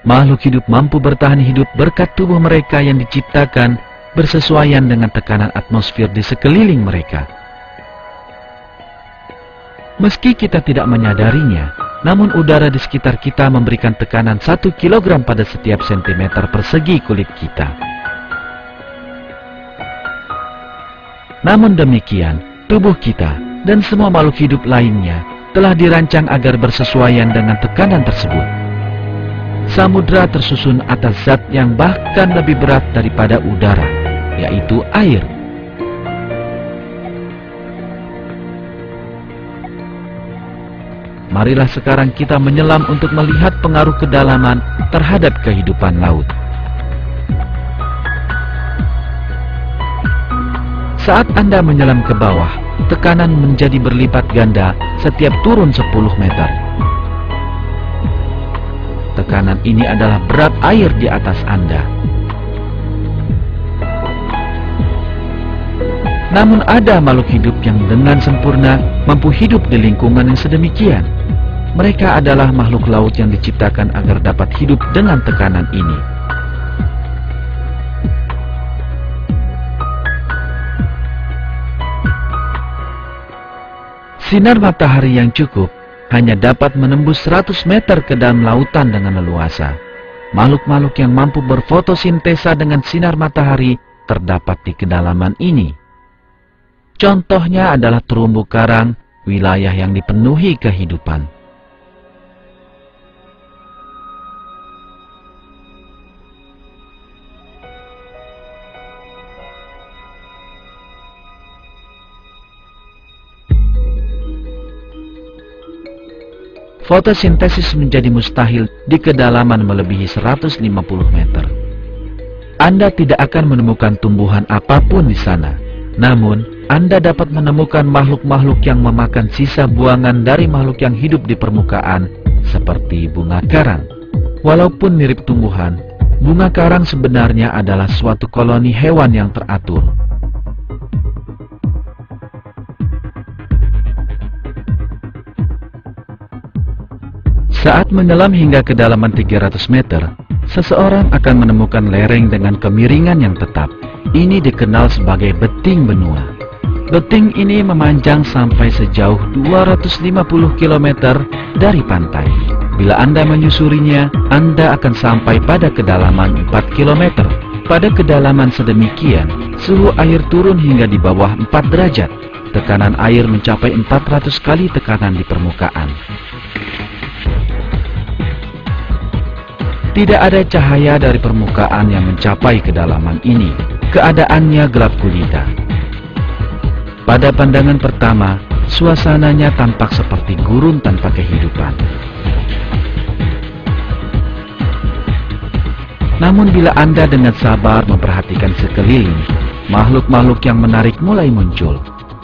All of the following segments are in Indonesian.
makhluk hidup mampu bertahan hidup berkat tubuh mereka yang diciptakan bersesuaian dengan tekanan atmosfer di sekeliling mereka. Meski kita tidak menyadarinya, namun udara di sekitar kita memberikan tekanan 1 kg pada setiap sentimeter persegi kulit kita. Namun demikian, tubuh kita dan semua makhluk hidup lainnya telah dirancang agar bersesuaian dengan tekanan tersebut. Samudra tersusun atas zat yang bahkan lebih berat daripada udara, yaitu air. Marilah sekarang kita menyelam untuk melihat pengaruh kedalaman terhadap kehidupan laut. Saat Anda menyelam ke bawah, tekanan menjadi berlipat ganda setiap turun 10 meter. Tekanan ini adalah berat air di atas Anda. Namun ada makhluk hidup yang dengan sempurna mampu hidup di lingkungan yang sedemikian. Mereka adalah makhluk laut yang diciptakan agar dapat hidup dengan tekanan ini. Sinar matahari yang cukup hanya dapat menembus 100 meter ke dalam lautan dengan leluasa. Makhluk-makhluk yang mampu berfotosintesa dengan sinar matahari terdapat di kedalaman ini. Contohnya adalah terumbu karang, wilayah yang dipenuhi kehidupan. Fotosintesis menjadi mustahil di kedalaman melebihi 150 meter. Anda tidak akan menemukan tumbuhan apapun di sana. Namun, Anda dapat menemukan makhluk-makhluk yang memakan sisa buangan dari makhluk yang hidup di permukaan, seperti bunga karang. Walaupun mirip tumbuhan, bunga karang sebenarnya adalah suatu koloni hewan yang teratur. Saat menyelam hingga kedalaman 300 meter, seseorang akan menemukan lereng dengan kemiringan yang tetap. Ini dikenal sebagai beting benua. Beting ini memanjang sampai sejauh 250 km dari pantai. Bila Anda menyusurinya, Anda akan sampai pada kedalaman 4 km. Pada kedalaman sedemikian, suhu air turun hingga di bawah 4 derajat. Tekanan air mencapai 400 kali tekanan di permukaan. Tidak ada cahaya dari permukaan yang mencapai kedalaman ini. Keadaannya gelap gulita. Pada pandangan pertama, suasananya tampak seperti gurun tanpa kehidupan. Namun bila Anda dengan sabar memperhatikan sekeliling, makhluk-makhluk yang menarik mulai muncul.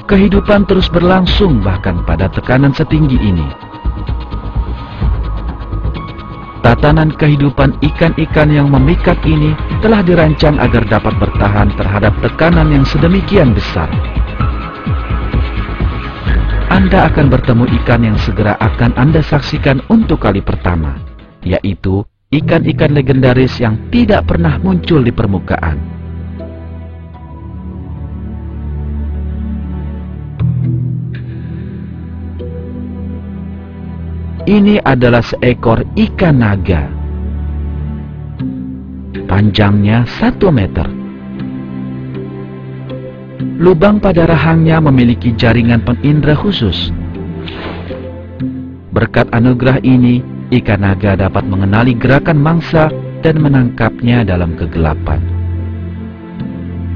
Kehidupan terus berlangsung bahkan pada tekanan setinggi ini. Tatanan kehidupan ikan-ikan yang memikat ini telah dirancang agar dapat bertahan terhadap tekanan yang sedemikian besar. Anda akan bertemu ikan yang segera akan Anda saksikan untuk kali pertama, yaitu ikan-ikan legendaris yang tidak pernah muncul di permukaan. Ini adalah seekor ikan naga. Panjangnya 1 meter. Lubang pada rahangnya memiliki jaringan penindra khusus. Berkat anugerah ini, ikan naga dapat mengenali gerakan mangsa dan menangkapnya dalam kegelapan.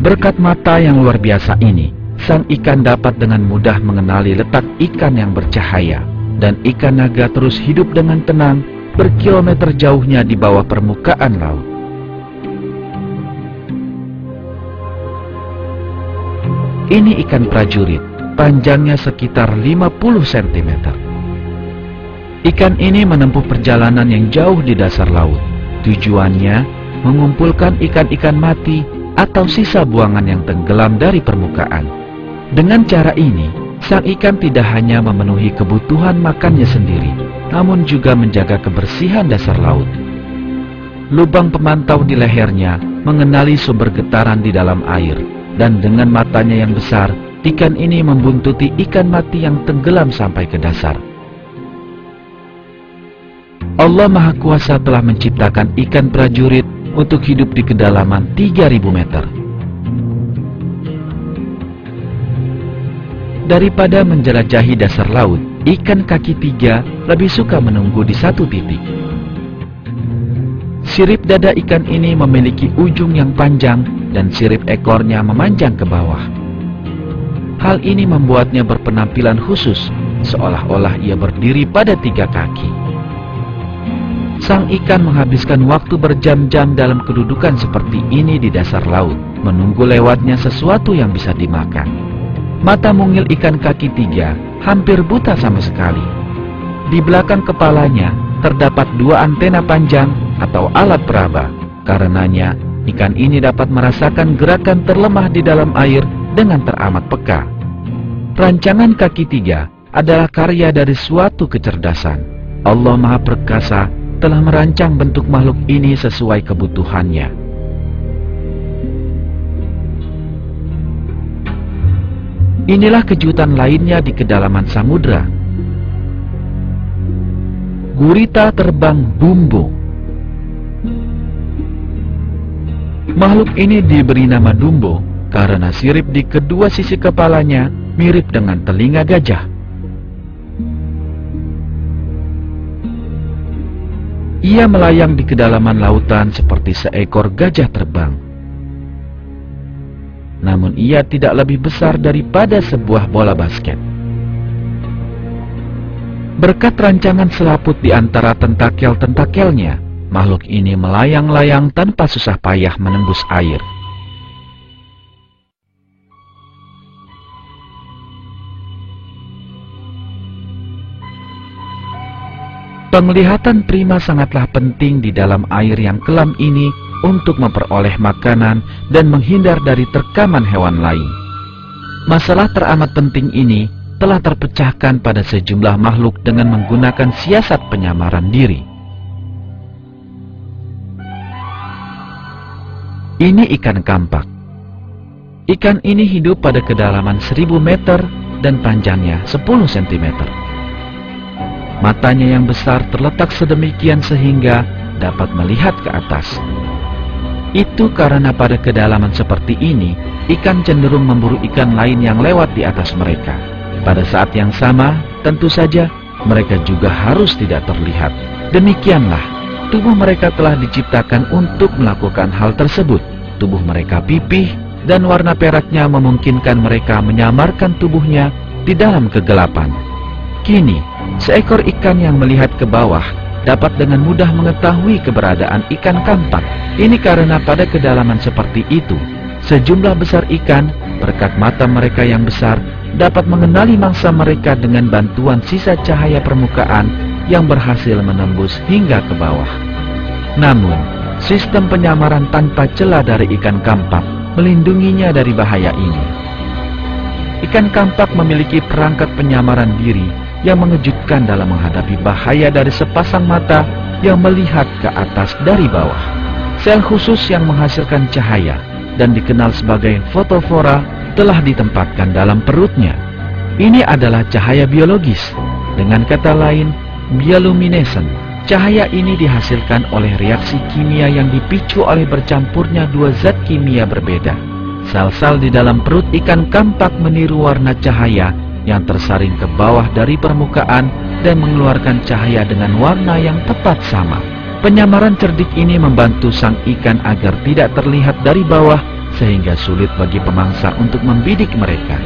Berkat mata yang luar biasa ini, sang ikan dapat dengan mudah mengenali letak ikan yang bercahaya. Dan ikan naga terus hidup dengan tenang berkilometer jauhnya di bawah permukaan laut. Ini ikan prajurit, panjangnya sekitar 50 cm. Ikan ini menempuh perjalanan yang jauh di dasar laut. Tujuannya mengumpulkan ikan-ikan mati atau sisa buangan yang tenggelam dari permukaan. Dengan cara ini, sang ikan tidak hanya memenuhi kebutuhan makannya sendiri, namun juga menjaga kebersihan dasar laut. Lubang pemantau di lehernya mengenali sumber getaran di dalam air, dan dengan matanya yang besar, ikan ini membuntuti ikan mati yang tenggelam sampai ke dasar. Allah Maha Kuasa telah menciptakan ikan prajurit untuk hidup di kedalaman 3000 meter. Daripada menjelajahi dasar laut, ikan kaki 3 lebih suka menunggu di satu titik. Sirip dada ikan ini memiliki ujung yang panjang dan sirip ekornya memanjang ke bawah. Hal ini membuatnya berpenampilan khusus, seolah-olah ia berdiri pada 3 kaki. Sang ikan menghabiskan waktu berjam-jam dalam kedudukan seperti ini di dasar laut, menunggu lewatnya sesuatu yang bisa dimakan. Mata mungil ikan kaki 3 hampir buta sama sekali. Di belakang kepalanya terdapat 2 antena panjang atau alat peraba. Karenanya, ikan ini dapat merasakan gerakan terlemah di dalam air dengan teramat peka. Rancangan kaki 3 adalah karya dari suatu kecerdasan. Allah Maha Perkasa telah merancang bentuk makhluk ini sesuai kebutuhannya. Inilah kejutan lainnya di kedalaman samudra. Gurita terbang Dumbo. Makhluk ini diberi nama Dumbo karena sirip di kedua sisi kepalanya mirip dengan telinga gajah. Ia melayang di kedalaman lautan seperti seekor gajah terbang. Namun ia tidak lebih besar daripada sebuah bola basket. Berkat rancangan selaput di antara tentakel-tentakelnya, makhluk ini melayang-layang tanpa susah payah menembus air. Penglihatan prima sangatlah penting di dalam air yang kelam ini untuk memperoleh makanan dan menghindar dari terkaman hewan lain. Masalah teramat penting ini telah terpecahkan pada sejumlah makhluk dengan menggunakan siasat penyamaran diri. Ini ikan kampak. Ikan ini hidup pada kedalaman 1000 meter dan panjangnya 10 cm. Matanya yang besar terletak sedemikian sehingga dapat melihat ke atas. Itu karena pada kedalaman seperti ini, ikan cenderung memburu ikan lain yang lewat di atas mereka. Pada saat yang sama, tentu saja, mereka juga harus tidak terlihat. Demikianlah, tubuh mereka telah diciptakan untuk melakukan hal tersebut. Tubuh mereka pipih, dan warna peraknya memungkinkan mereka menyamarkan tubuhnya di dalam kegelapan. Kini, seekor ikan yang melihat ke bawah dapat dengan mudah mengetahui keberadaan ikan kampak. Ini karena pada kedalaman seperti itu, sejumlah besar ikan berkat mata mereka yang besar dapat mengenali mangsa mereka dengan bantuan sisa cahaya permukaan yang berhasil menembus hingga ke bawah. Namun, sistem penyamaran tanpa celah dari ikan kampak melindunginya dari bahaya ini. Ikan kampak memiliki perangkat penyamaran diri yang mengejutkan dalam menghadapi bahaya dari sepasang mata yang melihat ke atas dari bawah. Sel khusus yang menghasilkan cahaya dan dikenal sebagai fotofora telah ditempatkan dalam perutnya. Ini adalah cahaya biologis. Dengan kata lain, bioluminescent. Cahaya ini dihasilkan oleh reaksi kimia yang dipicu oleh bercampurnya 2 zat kimia berbeda. Sel-sel di dalam perut ikan kampak meniru warna cahaya yang tersaring ke bawah dari permukaan dan mengeluarkan cahaya dengan warna yang tepat sama. Penyamaran cerdik ini membantu sang ikan agar tidak terlihat dari bawah sehingga sulit bagi pemangsa untuk membidik mereka.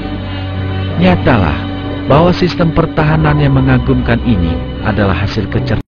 Nyatalah bahwa sistem pertahanan yang mengagumkan ini adalah hasil kecerdasan